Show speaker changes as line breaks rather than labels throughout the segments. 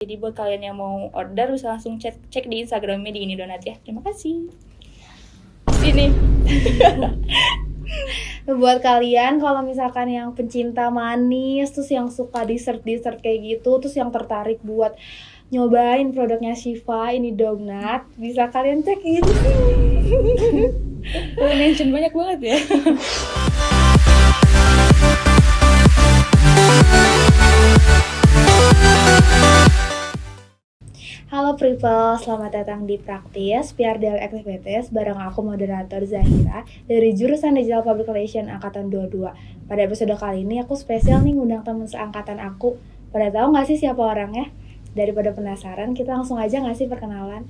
Jadi buat kalian yang mau order bisa langsung cek di Instagramnya di Indonat ya. Terima kasih. Sini.
Buat kalian kalau misalkan yang pencinta manis, terus yang suka dessert kayak gitu, terus yang tertarik buat nyobain produknya Shiva ini donat, bisa kalian cek ini sih.
Mention banyak banget ya.
Halo people, selamat datang di Praktis PR Daily Activities bareng aku moderator Zahira dari jurusan Digital Public Relations Angkatan 22. Pada episode kali ini aku spesial nih ngundang teman seangkatan aku. Pada tahu nggak sih siapa orangnya? Daripada penasaran, kita langsung aja nggak sih perkenalan?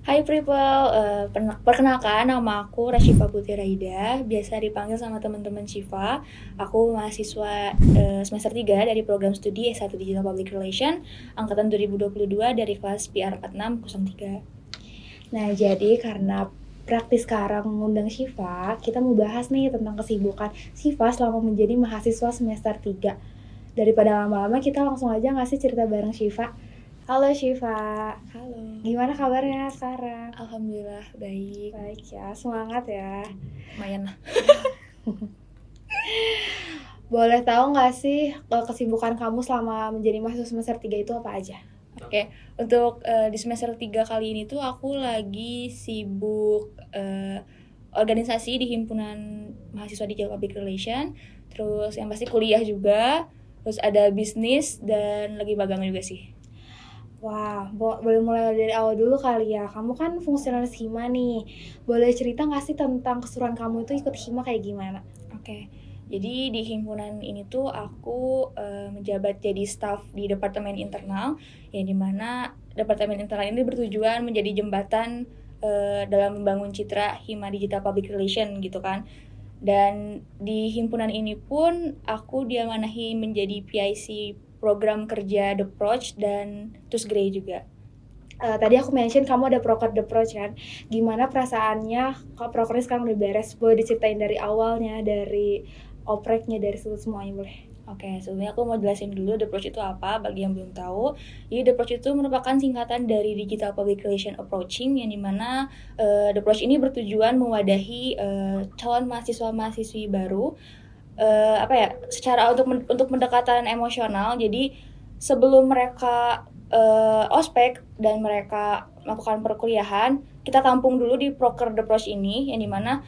Hai people, perkenalkan nama aku Rashifa Putri Raida, biasa dipanggil sama teman-teman Shiva. Aku mahasiswa semester 3 dari program studi S1 Digital Public Relation angkatan 2022 dari kelas PR 4603.
Nah, jadi karena praktis sekarang mengundang Shiva, kita mau bahas nih tentang kesibukan Shiva selama menjadi mahasiswa semester 3. Daripada lama-lama, kita langsung aja nggak sih cerita bareng Shiva? Halo Shiva.
Halo.
Gimana kabarnya sekarang?
Alhamdulillah baik.
Baik ya, semangat ya.
Lumayan lah.
Boleh tahu nggak sih kesibukan kamu selama menjadi mahasiswa semester 3 itu apa aja?
Oke, untuk di semester 3 kali ini tuh aku lagi sibuk organisasi di himpunan mahasiswa Digital Public Relation, terus yang pasti kuliah juga, terus ada bisnis dan lagi magang juga sih.
Wah, boleh mulai dari awal dulu kali ya. Kamu kan fungsionaris Hima nih. Boleh cerita nggak sih tentang keseruan kamu itu ikut Hima kayak gimana?
Oke, jadi di himpunan ini tuh aku menjabat jadi staf di departemen internal, yang dimana departemen internal ini bertujuan menjadi jembatan dalam membangun citra Hima Digital Public Relation gitu kan. Dan di himpunan ini pun aku diamanahi menjadi PIC program kerja The Proch dan Tusgrey juga.
Tadi aku mention kamu ada proker The Proch kan. Gimana perasaannya kalau prokernya sekarang udah beres? Boleh diceritain dari awalnya, dari opreknya, dari semuanya boleh.
Oke, sebelumnya aku mau jelasin dulu The Proch itu apa bagi yang belum tahu. Jadi The Proch itu merupakan singkatan dari Digital Public Relation Approaching, yang dimana The Proch ini bertujuan mewadahi calon mahasiswa-mahasiswi baru secara untuk pendekatan emosional. Jadi sebelum mereka ospek dan mereka melakukan perkuliahan, kita tampung dulu di proker The Proch ini, yang dimana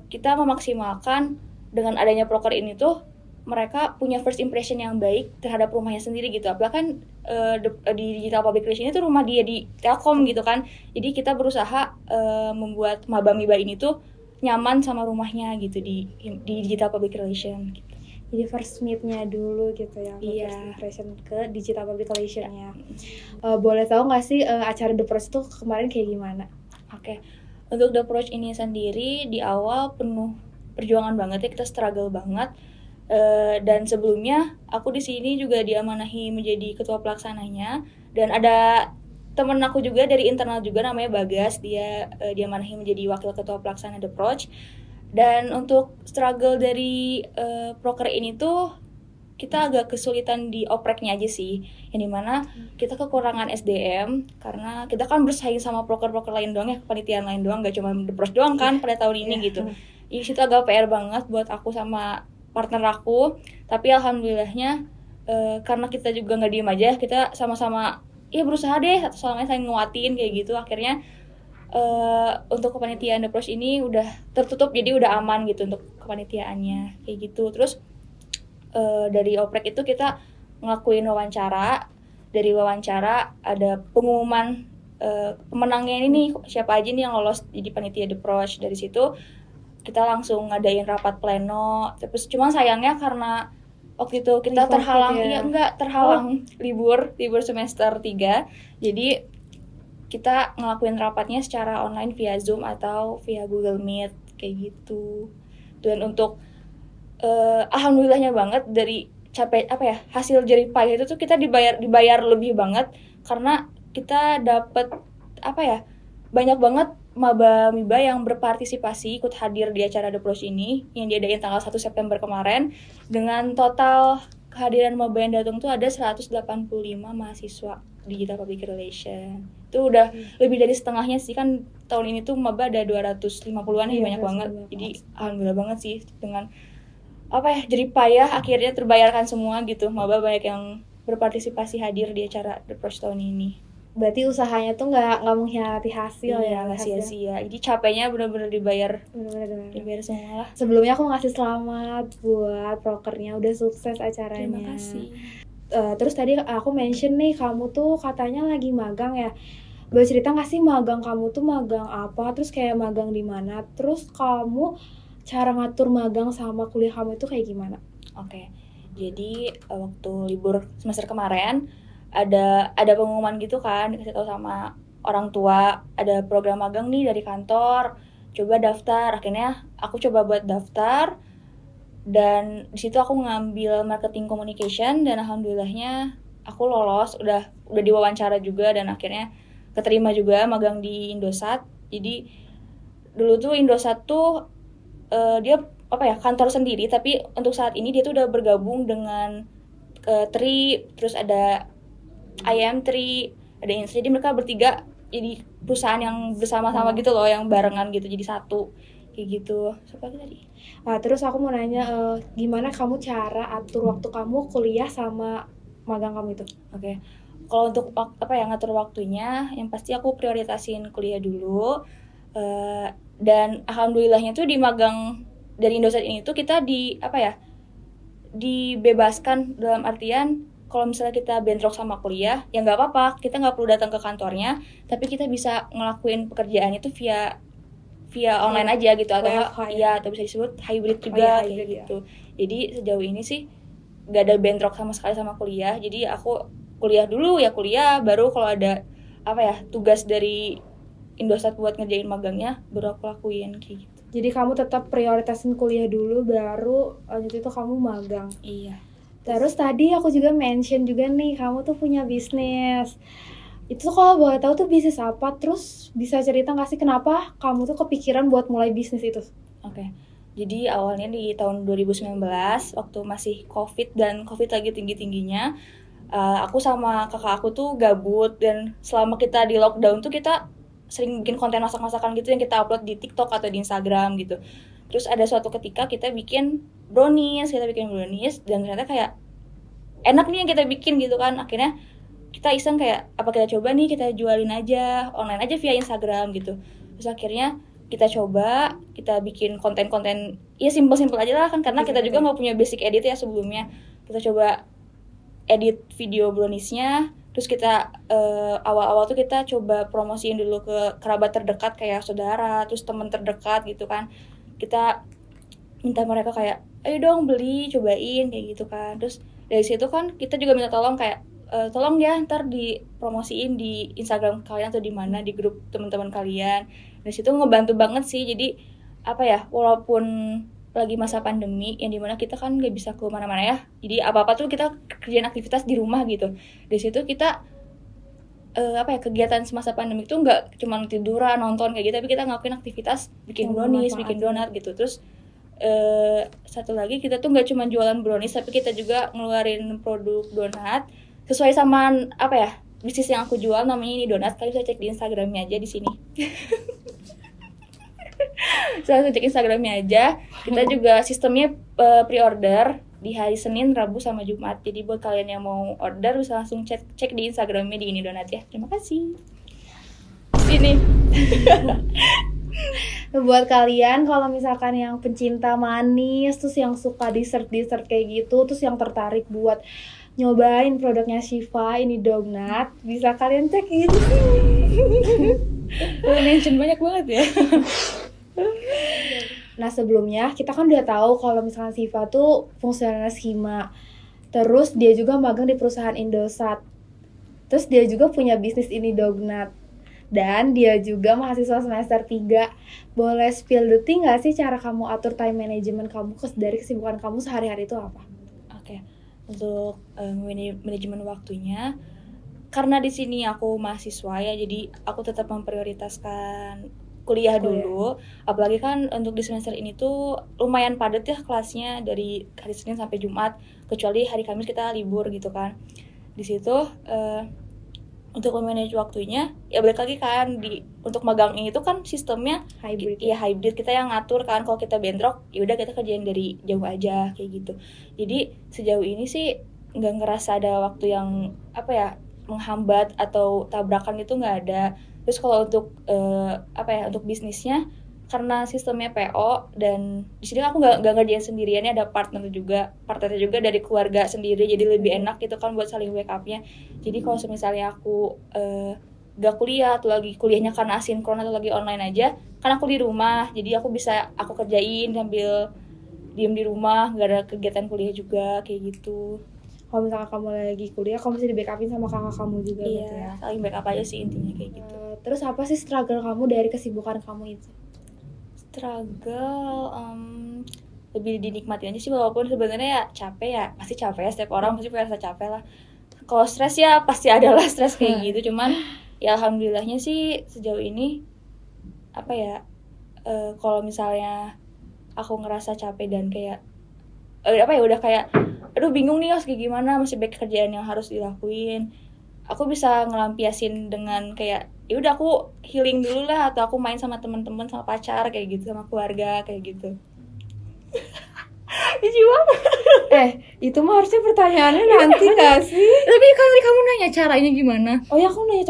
kita memaksimalkan dengan adanya proker ini tuh mereka punya first impression yang baik terhadap rumahnya sendiri gitu. Apalagi kan di Digital Public Relation itu rumah dia di Telkom gitu kan. Jadi kita berusaha membuat maba-miba ini tuh nyaman sama rumahnya gitu di Digital Public Relation gitu.
Jadi first meet-nya dulu gitu ya,
Iya.
First impression ke Digital Public Relation-nya. Boleh tahu nggak sih acara The Proch itu kemarin kayak gimana?
Oke, untuk The Proch ini sendiri di awal penuh perjuangan banget ya, kita struggle banget. Dan sebelumnya aku di sini juga diamanahi menjadi ketua pelaksananya, dan ada temen aku juga dari internal juga namanya Bagas, dia diamanahi menjadi wakil ketua pelaksana The Proch. Dan untuk struggle dari proker ini tuh kita agak kesulitan di opreknya aja sih, yang dimana kita kekurangan SDM karena kita kan bersaing sama proker-proker lain doang ya, kepanitiaan lain doang, gak cuma The Proch doang kan pada tahun ini gitu. Jadi situ agak PR banget buat aku sama partner aku, tapi alhamdulillahnya karena kita juga nggak diem aja, kita sama-sama ya berusaha deh satu sama lain saling nguatin kayak gitu. Akhirnya untuk kepanitiaan The Proch ini udah tertutup, jadi udah aman gitu untuk kepanitiaannya kayak gitu. Terus dari oprek itu kita ngelakuin wawancara. Dari wawancara ada pengumuman pemenangnya ini nih, siapa aja nih yang lolos jadi panitia The Proch. Dari situ kita langsung ngadain rapat pleno. Terus cuma sayangnya karena waktu itu kita terhalang libur semester 3. Jadi kita ngelakuin rapatnya secara online via Zoom atau via Google Meet kayak gitu. Dan untuk alhamdulillahnya banget dari hasil jerih payah itu tuh kita dibayar lebih banget karena kita dapat banyak banget maba-miba yang berpartisipasi ikut hadir di acara The Proch ini yang diadain tanggal 1 September kemarin dengan total kehadiran maba yang datang tuh ada 185 mahasiswa Digital Public Relation. Itu udah lebih dari setengahnya sih, kan tahun ini tuh maba ada 250-an ya,
Iya,
banyak banget.
250.
Jadi alhamdulillah banget sih dengan jerih payah akhirnya terbayarkan semua gitu. Maba banyak yang berpartisipasi hadir di acara The Pros tahun ini.
Berarti usahanya tuh nggak mengkhianati hasil ya,
Nggak
hasilnya.
sia-sia. Jadi capeknya benar-benar dibayar
Bener-bener.
semua lah.
Sebelumnya aku ngasih selamat buat prokernya, udah sukses acaranya.
Terima kasih.
Terus tadi aku mention nih, kamu tuh katanya lagi magang ya. Boleh cerita nggak sih magang kamu tuh magang apa? Terus kayak magang di mana? Terus kamu cara ngatur magang sama kuliah kamu itu kayak gimana?
Oke. Jadi waktu libur semester kemarin ada pengumuman gitu kan, dikasih tahu sama orang tua, ada program magang nih dari kantor, coba daftar. Akhirnya aku coba buat daftar, dan di situ aku ngambil marketing communication, dan alhamdulillahnya aku lolos, udah diwawancara juga, dan akhirnya keterima juga magang di Indosat. Jadi dulu tuh Indosat tuh dia kantor sendiri, tapi untuk saat ini dia tuh udah bergabung dengan Tri, terus ada IM Tri, ada Instri. Jadi mereka bertiga jadi perusahaan yang bersama-sama gitu loh, yang barengan gitu, jadi satu kayak gitu. Siapa lagi tadi?
Terus aku mau nanya, gimana kamu cara atur waktu kamu kuliah sama magang kamu itu?
Oke. Kalau untuk ngatur waktunya, yang pasti aku prioritasin kuliah dulu. Dan alhamdulillahnya tuh di magang dari Indosat ini tuh kita dibebaskan, dalam artian kalau misalnya kita bentrok sama kuliah ya nggak apa-apa, kita nggak perlu datang ke kantornya, tapi kita bisa ngelakuin pekerjaan itu via online aja gitu, atau atau bisa disebut hybrid juga, kayak gitu. Jadi sejauh ini sih nggak ada bentrok sama sekali sama kuliah. Jadi aku kuliah dulu ya kuliah, baru kalau ada tugas dari Indosat buat ngerjain magangnya baru aku lakuin kayak gitu.
Jadi kamu tetap prioritasin kuliah dulu, baru lanjut itu kamu magang.
Iya.
Terus tadi aku juga mention juga nih, kamu tuh punya bisnis. Itu kalau boleh tahu tuh bisnis apa? Terus bisa cerita nggak sih kenapa kamu tuh kepikiran buat mulai bisnis itu?
Oke. Jadi awalnya di tahun 2019 waktu masih COVID dan COVID lagi tinggi-tingginya, aku sama kakak aku tuh gabut, dan selama kita di lockdown tuh kita sering bikin konten masak-masakan gitu yang kita upload di TikTok atau di Instagram gitu. Terus ada suatu ketika kita bikin brownies, dan ternyata kayak enak nih yang kita bikin gitu kan. Akhirnya kita iseng kayak apa kita coba nih, kita jualin aja online aja via Instagram gitu. Terus akhirnya kita coba, kita bikin konten-konten ya simpel-simpel aja lah kan, karena kita juga nggak punya basic edit ya sebelumnya. Kita coba edit video browniesnya, terus kita awal-awal tuh kita coba promosiin dulu ke kerabat terdekat kayak saudara, terus teman terdekat gitu kan. Kita minta mereka kayak ayo dong beli, cobain kayak gitu kan. Terus dari situ kan kita juga minta tolong kayak tolong ya ntar dipromosiin di Instagram kalian atau di mana, di grup teman-teman kalian. Dari situ ngebantu banget sih. Jadi walaupun lagi masa pandemi yang dimana kita kan nggak bisa kemana-mana ya, jadi apa-apa tuh kita kerjaan aktivitas di rumah gitu. Dari situ kita kegiatan semasa pandemi itu nggak cuma tiduran, nonton kayak gitu, tapi kita ngelakuin aktivitas, bikin brownies, bikin donat gitu. Terus satu lagi, kita tuh nggak cuma jualan brownies, tapi kita juga ngeluarin produk donat sesuai sama bisnis yang aku jual, namanya ini donat. Kalian bisa cek di Instagramnya aja di sini. Langsung cek Instagramnya aja. Kita juga sistemnya pre-order di hari Senin, Rabu, sama Jumat. Jadi buat kalian yang mau order bisa langsung cek di Instagramnya di ini donat ya. Terima kasih. Sini.
Buat kalian kalau misalkan yang pencinta manis, terus yang suka dessert kayak gitu, terus yang tertarik buat nyobain produknya Shiva ini donat, bisa kalian cek gitu sih.
Mention banyak banget ya.
Nah sebelumnya kita kan udah tahu kalau misalkan Shiva tuh fungsionalis Hima, terus dia juga magang di perusahaan Indosat, terus dia juga punya bisnis ini donat, dan dia juga mahasiswa semester 3. Boleh spill the tea nggak sih cara kamu atur time management kamu dari kesibukan kamu sehari-hari itu apa?
Oke. Untuk manajemen waktunya, karena di sini aku mahasiswa ya, jadi aku tetap memprioritaskan kuliah dulu. Apalagi kan untuk di semester ini tuh lumayan padat ya kelasnya, dari hari Senin sampai Jumat. kecuali hari Kamis kita libur gitu kan. Di situ untuk memanage waktunya ya balik lagi kan untuk magang ini tuh kan sistemnya
Hybrid.
ya hybrid, kita yang ngatur kan. Kalau kita bentrok ya udah kita kerjain dari jauh aja kayak gitu. Jadi sejauh ini sih nggak ngerasa ada waktu yang menghambat atau tabrakan itu nggak ada. Terus kalau untuk untuk bisnisnya karena sistemnya PO dan di sini aku nggak ngerjain sendirian, ada partnernya juga dari keluarga sendiri, jadi lebih enak gitu kan buat saling backupnya. Jadi kalau misalnya aku nggak kuliah atau lagi kuliahnya karena asinkron atau lagi online aja, kan aku di rumah, jadi aku kerjain sambil diem di rumah, nggak ada kegiatan kuliah juga kayak gitu.
Kalau misalkan kamu lagi kuliah, kamu bisa di backupin sama kakak kamu juga gitu ya.
Iya, saling backup aja sih intinya kayak gitu.
Terus apa sih struggle kamu dari kesibukan kamu itu?
Struggle lebih dinikmatin aja sih, walaupun sebenarnya ya capek ya, pasti capek ya, setiap orang pasti merasa capek lah. Kalau stres ya pasti ada lah stres kayak gitu, cuman ya alhamdulillahnya sih sejauh ini kalau misalnya aku ngerasa capek dan kayak udah kayak aduh bingung nih harus kayak gimana, masih banyak kerjaan yang harus dilakuin, aku bisa ngelampiasin dengan kayak ya udah aku healing dulu lah, atau aku main sama teman-teman, sama pacar kayak gitu, sama keluarga kayak gitu. Lucu banget.
Itu mah harusnya pertanyaannya nanti gak sih?
Tapi kan tadi kamu nanya caranya gimana?
Oh ya, aku nanya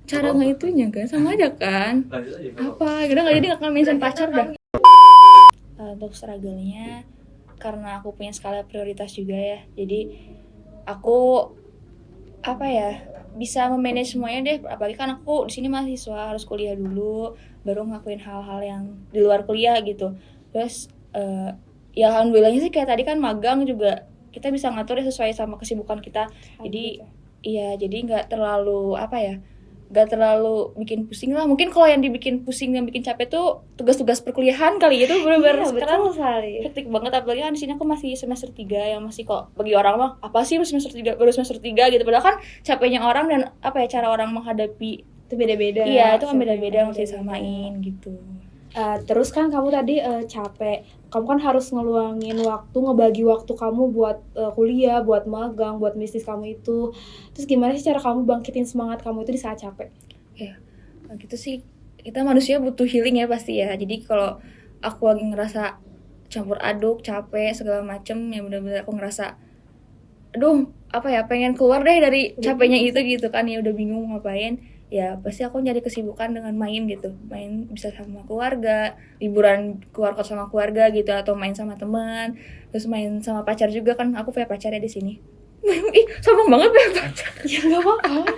Cara ngitunya kan sama aja kan? Apa? Udah nggak jadi nggak akan mention pacar dah. Untuk struggle-nya karena aku punya skala prioritas juga ya. Jadi aku bisa memanage semuanya deh. Apalagi kan aku di sini mahasiswa, harus kuliah dulu, baru ngelakuin hal-hal yang di luar kuliah gitu. Terus ya alhamdulillahnya sih kayak tadi kan magang juga kita bisa ngatur sesuai sama kesibukan kita. Jadi iya, jadi nggak terlalu nggak terlalu bikin pusing lah. Mungkin kalau yang dibikin pusing dan bikin capek tuh tugas-tugas perkuliahan kali itu benar-benar sekarang hektik banget. Apalagi kan di sini aku masih semester 3 yang masih kok bagi orang mah apa sih baru semester 3 gitu. Padahal kan capeknya orang dan cara orang menghadapi
itu beda-beda.
Iya, itu kan beda-beda, mesti samain gitu.
Terus kan kamu tadi capek, kamu kan harus ngeluangin waktu, ngebagi waktu kamu buat kuliah, buat magang, buat bisnis kamu itu. Terus gimana sih cara kamu bangkitin semangat kamu itu di saat capek?
Ya, gitu sih, kita manusia butuh healing ya pasti ya. Jadi kalau aku lagi ngerasa campur aduk, capek segala macem, ya benar-benar aku ngerasa aduh pengen keluar deh dari capeknya itu gitu kan, ya udah bingung ngapain, ya pasti aku nyari kesibukan dengan main gitu. Main bisa sama keluarga, liburan keluar kota sama keluarga gitu, atau main sama teman, terus main sama pacar juga kan, aku punya pacar ya di sini. Ih, sombong banget punya pacar.
Ya nggak apa-apa.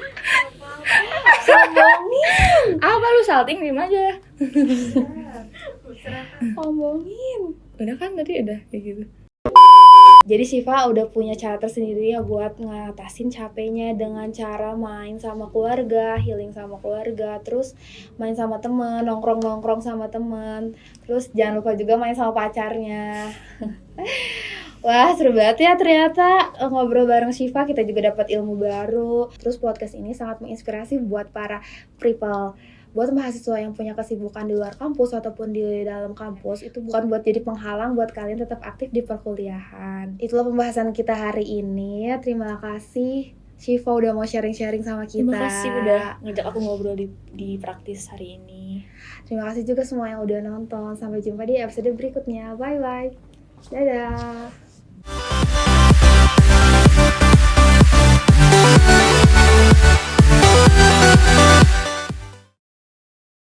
Sombongin.
Apa lu salting, diem aja.
Sombongin.
Udah kan tadi udah kayak gitu.
Jadi Syifa udah punya cara tersendiri ya buat ngatasin capeknya dengan cara main sama keluarga, healing sama keluarga, terus main sama temen, nongkrong sama temen, terus jangan lupa juga main sama pacarnya. Wah, seru banget ya ternyata ngobrol bareng Syifa, kita juga dapat ilmu baru. Terus podcast ini sangat menginspirasi buat para people. Buat mahasiswa yang punya kesibukan di luar kampus ataupun di dalam kampus, itu bukan buat jadi penghalang buat kalian tetap aktif di perkuliahan. Itulah pembahasan kita hari ini. Terima kasih Syifa udah mau sharing-sharing sama kita.
Terima kasih udah ngajak aku ngobrol di praktis hari ini.
Terima kasih juga semua yang udah nonton. Sampai jumpa di episode berikutnya. Bye-bye. Dadah.